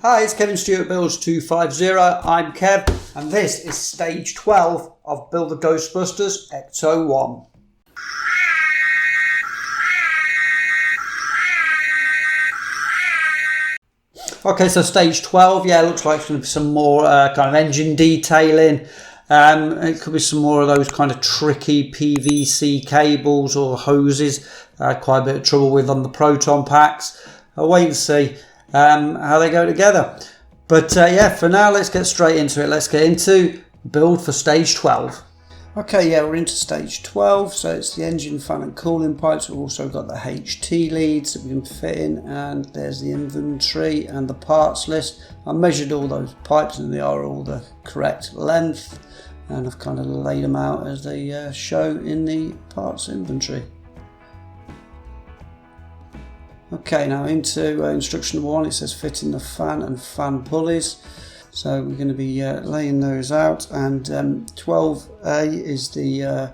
Hi, it's Kevin Stewart Builds 250. I'm Kev, and this is stage 12 of Build the Ghostbusters Ecto-1. Okay, so stage 12, yeah, looks like it's going to be some more kind of engine detailing. It could be some more of those kind of tricky PVC cables or hoses I had quite a bit of trouble with on the Proton packs. I'll wait and see how they go together. But yeah, for now, let's get straight into it. Let's get into build for stage 12. Okay, yeah, we're into stage 12, so it's the engine, fan and cooling pipes. We've also got the HT leads that we can fit in, and there's the inventory and the parts list. I measured all those pipes and they are all the correct length, and I've kind of laid them out as they show in the parts inventory. Okay, now into instruction number 1, it says fitting the fan and fan pulleys. So we're going to be laying those out, and 12A is the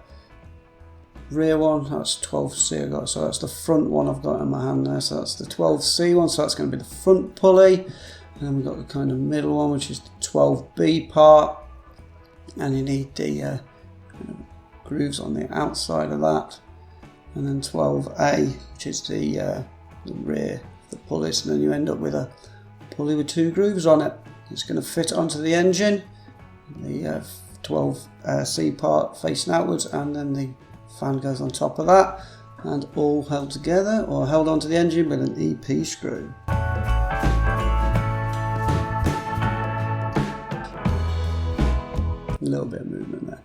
rear one. That's 12C I've got, so that's the front one I've got in my hand there. So that's the 12C one, so that's going to be the front pulley. And then we've got the kind of middle one, which is the 12B part. And you need the grooves on the outside of that. And then 12A, which is the rear of the pulleys, and then you end up with a pulley with 2 grooves on it. It's going to fit onto the engine, the 12C part facing outwards, and then the fan goes on top of that, and all held together or held onto the engine with an EP screw. A little bit of movement there.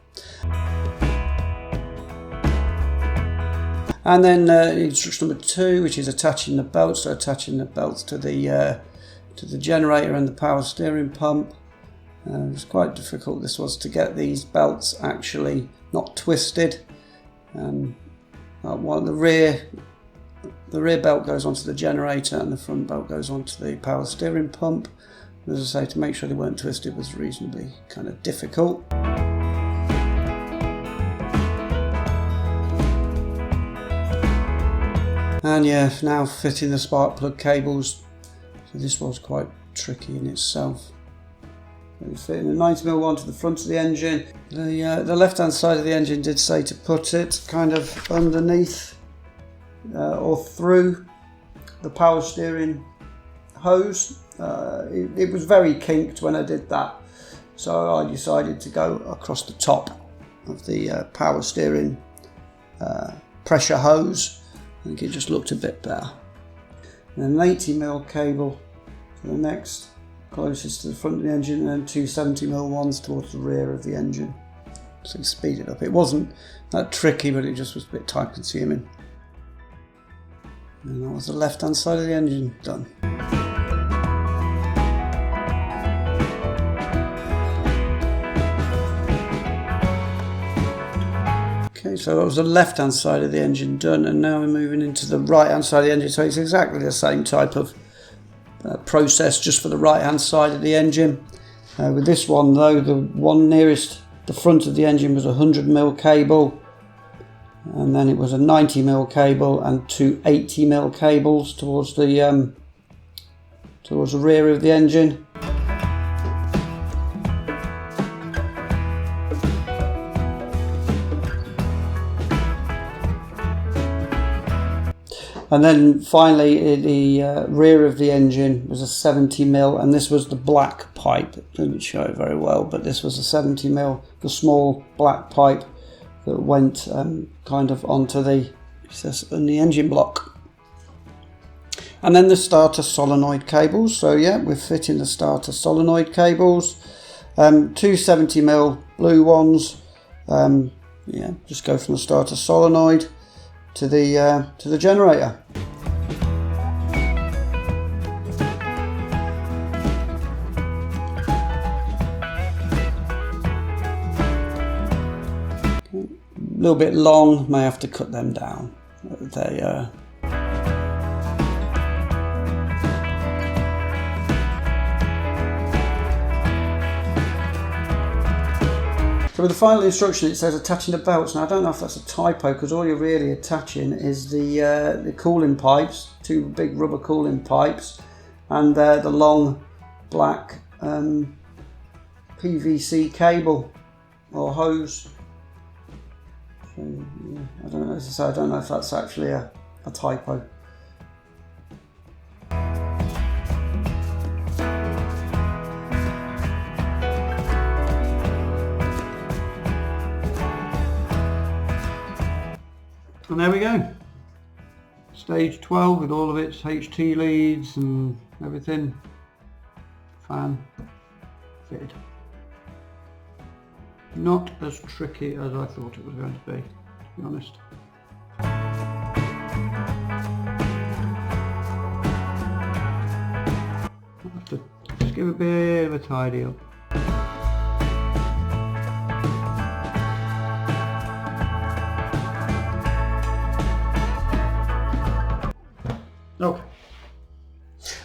And then instruction number 2, which is attaching the belts. So attaching the belts to the generator and the power steering pump. It was quite difficult, this was, to get these belts actually not twisted. While the rear belt goes onto the generator and the front belt goes onto the power steering pump. As I say, to make sure they weren't twisted was reasonably kind of difficult. And yeah, now fitting the Sparkplug cables. So this was quite tricky in itself. Fitting a 90mm one to the front of the engine. The left hand side of the engine did say to put it kind of underneath or through the power steering hose. It was very kinked when I did that, so I decided to go across the top of the power steering pressure hose. I think it just looked a bit better. And an 80mm cable for the next closest to the front of the engine, and then 2 70mm ones towards the rear of the engine. So speed it up. It wasn't that tricky, but it just was a bit time consuming. And that was the left hand side of the engine done. Okay, so that was the left hand side of the engine done, and now we're moving into the right hand side of the engine. So it's exactly the same type of process, just for the right hand side of the engine. With this one though, the one nearest the front of the engine was a 100mm cable, and then it was a 90mm cable and 2 80mm cables towards the rear of the engine. And then finally, the rear of the engine was a 70mm, and this was the black pipe. It didn't show it very well, but this was a 70mm, the small black pipe that went kind of onto the engine block. And then the starter solenoid cables. So yeah, we're fitting the starter solenoid cables. 2 70mm blue ones. Yeah, just go from the starter solenoid to the generator. A little bit long, may have to cut them down. So with the final instruction, it says attaching the belts. Now I don't know if that's a typo, because all you're really attaching is the cooling pipes, 2 big rubber cooling pipes, and the long black PVC cable or hose. So, yeah, I don't know. As I say, I don't know if that's actually a typo. And there we go. Stage 12 with all of its HT leads and everything. Fan fitted. Not as tricky as I thought it was going to be honest. I'll have to just give a bit of a tidy up.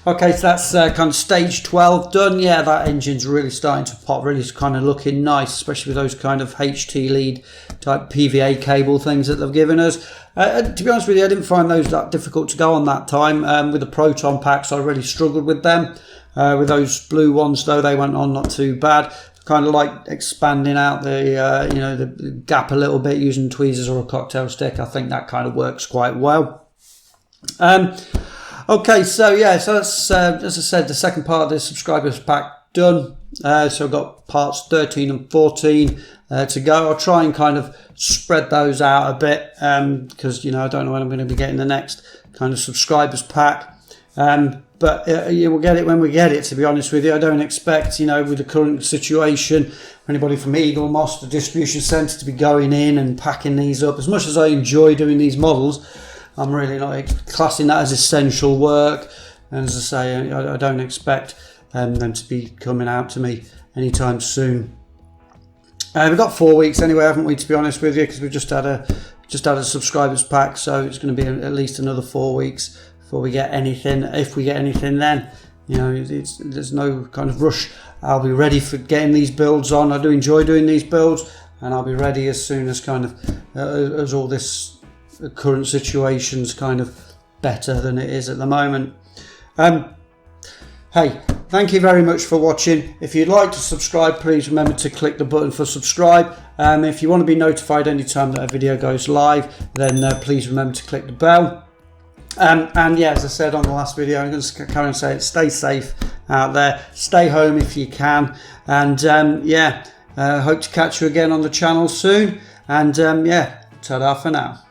Okay, so that's kind of stage 12 done. Yeah, that engine's really starting to pop, really kind of looking nice, especially with those kind of HT lead type PVA cable things that they've given us. To be honest with you, I didn't find those that difficult to go on that time. With the Proton packs, I really struggled with them. With those blue ones though, they went on not too bad. Kind of like expanding out the the gap a little bit using tweezers or a cocktail stick. I think that kind of works quite well. Okay, so yeah, so that's, as I said, the second part of the subscribers pack done. So I've got parts 13 and 14 to go. I'll try and kind of spread those out a bit because, I don't know when I'm going to be getting the next kind of subscribers pack. But we'll get it when we get it, to be honest with you. I don't expect, with the current situation, for anybody from Eagle Moss, the distribution centre, to be going in and packing these up. As much as I enjoy doing these models, I'm really not classing that as essential work, and as I say, I don't expect them to be coming out to me anytime soon. We've got 4 weeks anyway, haven't we? To be honest with you, because we've just had a subscribers pack, so it's going to be at least another 4 weeks before we get anything. If we get anything, then there's no kind of rush. I'll be ready for getting these builds on. I do enjoy doing these builds, and I'll be ready as soon as kind of as all this. The current situation's kind of better than it is at the moment. Hey, thank you very much for watching. If you'd like to subscribe, please remember to click the button for subscribe. If you want to be notified anytime that a video goes live, then please remember to click the bell. And yeah, as I said on the last video, I'm going to carry on saying, stay safe out there, stay home if you can, and hope to catch you again on the channel soon. And yeah, ta-da for now.